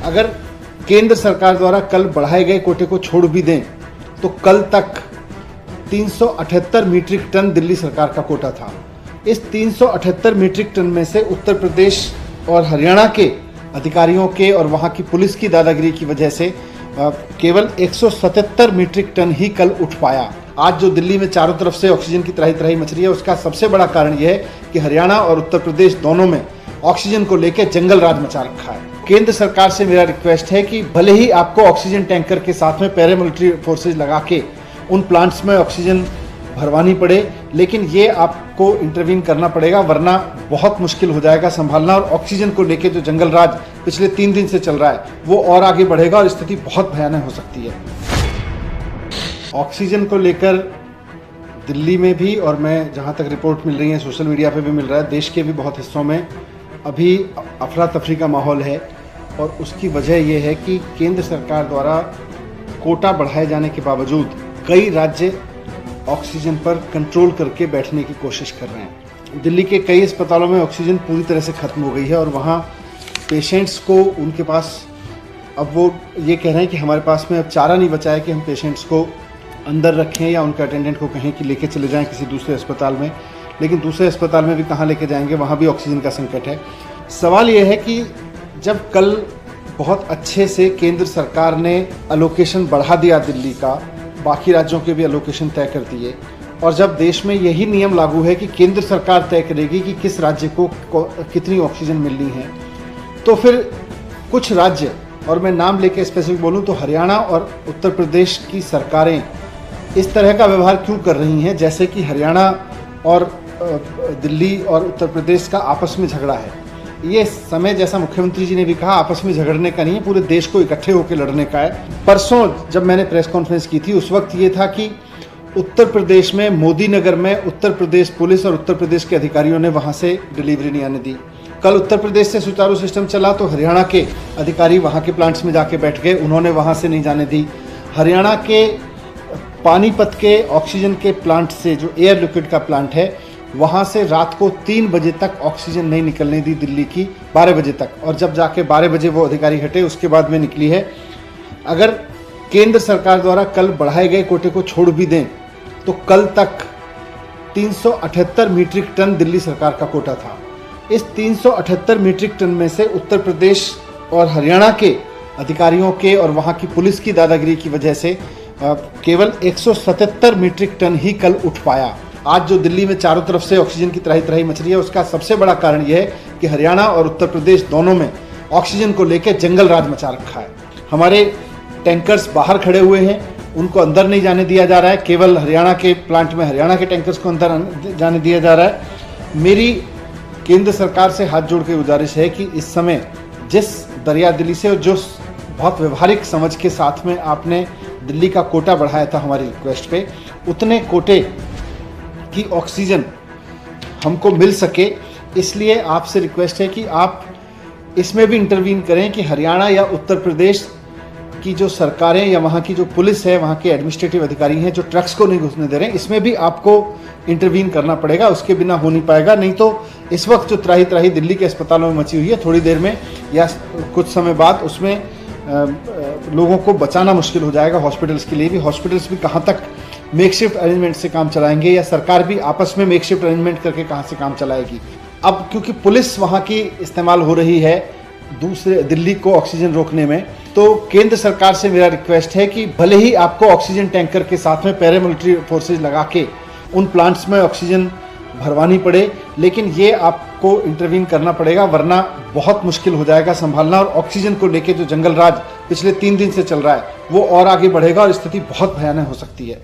अगर केंद्र सरकार द्वारा कल बढ़ाए गए कोटे को छोड़ भी दें तो कल तक 378 मीट्रिक टन दिल्ली सरकार का कोटा था। इस 378 मीट्रिक टन में से उत्तर प्रदेश और हरियाणा के अधिकारियों के और वहां की पुलिस की दादागिरी की वजह से केवल 177 मीट्रिक टन ही कल उठ पाया। आज जो दिल्ली में चारों तरफ से ऑक्सीजन की त्राही त्राही मच रही है, उसका सबसे बड़ा कारण यह है कि हरियाणा और उत्तर प्रदेश दोनों में ऑक्सीजन को लेकर जंगल राज मचा रखा है। केंद्र सरकार से मेरा रिक्वेस्ट है कि भले ही आपको ऑक्सीजन टैंकर के साथ में पैरामिलिट्री फोर्सेज लगा के उन प्लांट्स में ऑक्सीजन भरवानी पड़े, लेकिन ये आपको इंटरवीन करना पड़ेगा, वरना बहुत मुश्किल हो जाएगा संभालना। और ऑक्सीजन को लेकर जो जंगल राज पिछले 3 दिन से चल रहा है वो और आगे बढ़ेगा और स्थिति बहुत भयानक हो सकती है। ऑक्सीजन को लेकर दिल्ली में भी, और मैं जहाँ तक रिपोर्ट मिल रही है सोशल मीडिया पे भी मिल रहा है, देश के भी बहुत हिस्सों में अभी अफरा तफरी का माहौल है। और उसकी वजह यह है कि केंद्र सरकार द्वारा कोटा बढ़ाए जाने के बावजूद कई राज्य ऑक्सीजन पर कंट्रोल करके बैठने की कोशिश कर रहे हैं। दिल्ली के कई अस्पतालों में ऑक्सीजन पूरी तरह से ख़त्म हो गई है और वहाँ पेशेंट्स को उनके पास, अब वो ये कह रहे हैं कि हमारे पास में अब चारा नहीं बचा है कि हम पेशेंट्स को अंदर रखें या उनके अटेंडेंट को कहें कि लेके चले जाएं किसी दूसरे अस्पताल में, लेकिन दूसरे अस्पताल में भी कहाँ लेके जाएंगे, वहाँ भी ऑक्सीजन का संकट है। सवाल ये है कि जब कल बहुत अच्छे से केंद्र सरकार ने अलोकेशन बढ़ा दिया दिल्ली का, बाकी राज्यों के भी अलोकेशन तय कर दिए, और जब देश में यही नियम लागू है कि केंद्र सरकार तय करेगी कि किस राज्य को कितनी ऑक्सीजन मिलनी है, तो फिर कुछ राज्य, और मैं नाम लेके स्पेसिफिक बोलूँ तो हरियाणा और उत्तर प्रदेश की सरकारें इस तरह का व्यवहार क्यों कर रही हैं जैसे कि हरियाणा और दिल्ली और उत्तर प्रदेश का आपस में झगड़ा है। ये समय, जैसा मुख्यमंत्री जी ने भी कहा, आपस में झगड़ने का नहीं है, पूरे देश को इकट्ठे होकर लड़ने का है। परसों जब मैंने प्रेस कॉन्फ्रेंस की थी उस वक्त ये था कि उत्तर प्रदेश में मोदी नगर में उत्तर प्रदेश पुलिस और उत्तर प्रदेश के अधिकारियों ने वहाँ से डिलीवरी नहीं आने दी। कल उत्तर प्रदेश से सुचारू सिस्टम चला तो हरियाणा के अधिकारी वहाँ के प्लांट्स में जाके बैठ गए, उन्होंने वहाँ से नहीं जाने दी। हरियाणा के पानीपत के ऑक्सीजन के प्लांट से, जो एयर लिक्विड का प्लांट है, वहाँ से रात को 3 बजे तक ऑक्सीजन नहीं निकलने दी दिल्ली की, 12 बजे तक, और जब जाके 12 बजे वो अधिकारी हटे उसके बाद में निकली है। अगर केंद्र सरकार द्वारा कल बढ़ाए गए कोटे को छोड़ भी दें तो कल तक 378 मीट्रिक टन दिल्ली सरकार का कोटा था। इस 378 मीट्रिक टन में से उत्तर प्रदेश और हरियाणा के अधिकारियों के और वहाँ की पुलिस की दादागिरी की वजह से केवल 177 मीट्रिक टन ही कल उठ पाया। आज जो दिल्ली में चारों तरफ से ऑक्सीजन की त्राही त्राही मच रही है, उसका सबसे बड़ा कारण यह है कि हरियाणा और उत्तर प्रदेश दोनों में ऑक्सीजन को लेकर जंगल राज मचा रखा है। हमारे टैंकर्स बाहर खड़े हुए हैं, उनको अंदर नहीं जाने दिया जा रहा है, केवल हरियाणा के प्लांट में हरियाणा के टैंकर्स को अंदर जाने दिया जा रहा है। मेरी केंद्र सरकार से हाथ जोड़ के गुजारिश है कि इस समय जिस दरिया दिल्ली से, और जो बहुत व्यवहारिक समझ के साथ में आपने दिल्ली का कोटा बढ़ाया था हमारी रिक्वेस्ट पे, उतने कोटे की ऑक्सीजन हमको मिल सके। इसलिए आपसे रिक्वेस्ट है कि आप इसमें भी इंटरवीन करें कि हरियाणा या उत्तर प्रदेश की जो सरकारें या वहाँ की जो पुलिस है, वहाँ के एडमिनिस्ट्रेटिव अधिकारी हैं जो ट्रक्स को नहीं घुसने दे रहे हैं, इसमें भी आपको इंटरवीन करना पड़ेगा। उसके बिना हो नहीं पाएगा। नहीं तो इस वक्त जो त्राही त्राही दिल्ली के अस्पतालों में मची हुई है, थोड़ी देर में या कुछ समय बाद उसमें लोगों को बचाना मुश्किल हो जाएगा। हॉस्पिटल्स के लिए भी, हॉस्पिटल्स भी कहाँ तक मेकशिफ्ट अरेंजमेंट से काम चलाएंगे, या सरकार भी आपस में मेकशिफ्ट अरेंजमेंट करके कहाँ से काम चलाएगी। अब क्योंकि पुलिस वहाँ की इस्तेमाल हो रही है दूसरे दिल्ली को ऑक्सीजन रोकने में, तो केंद्र सरकार से मेरा रिक्वेस्ट है कि भले ही आपको ऑक्सीजन टैंकर के साथ में पैरामिलिट्री फोर्सेज लगा के उन प्लांट्स में ऑक्सीजन भरवानी पड़े, लेकिन ये आपको इंटरवीन करना पड़ेगा, वरना बहुत मुश्किल हो जाएगा संभालना। और ऑक्सीजन को लेकर जो जंगल राज पिछले 3 दिन से चल रहा है वो और आगे बढ़ेगा और स्थिति बहुत भयानक हो सकती है।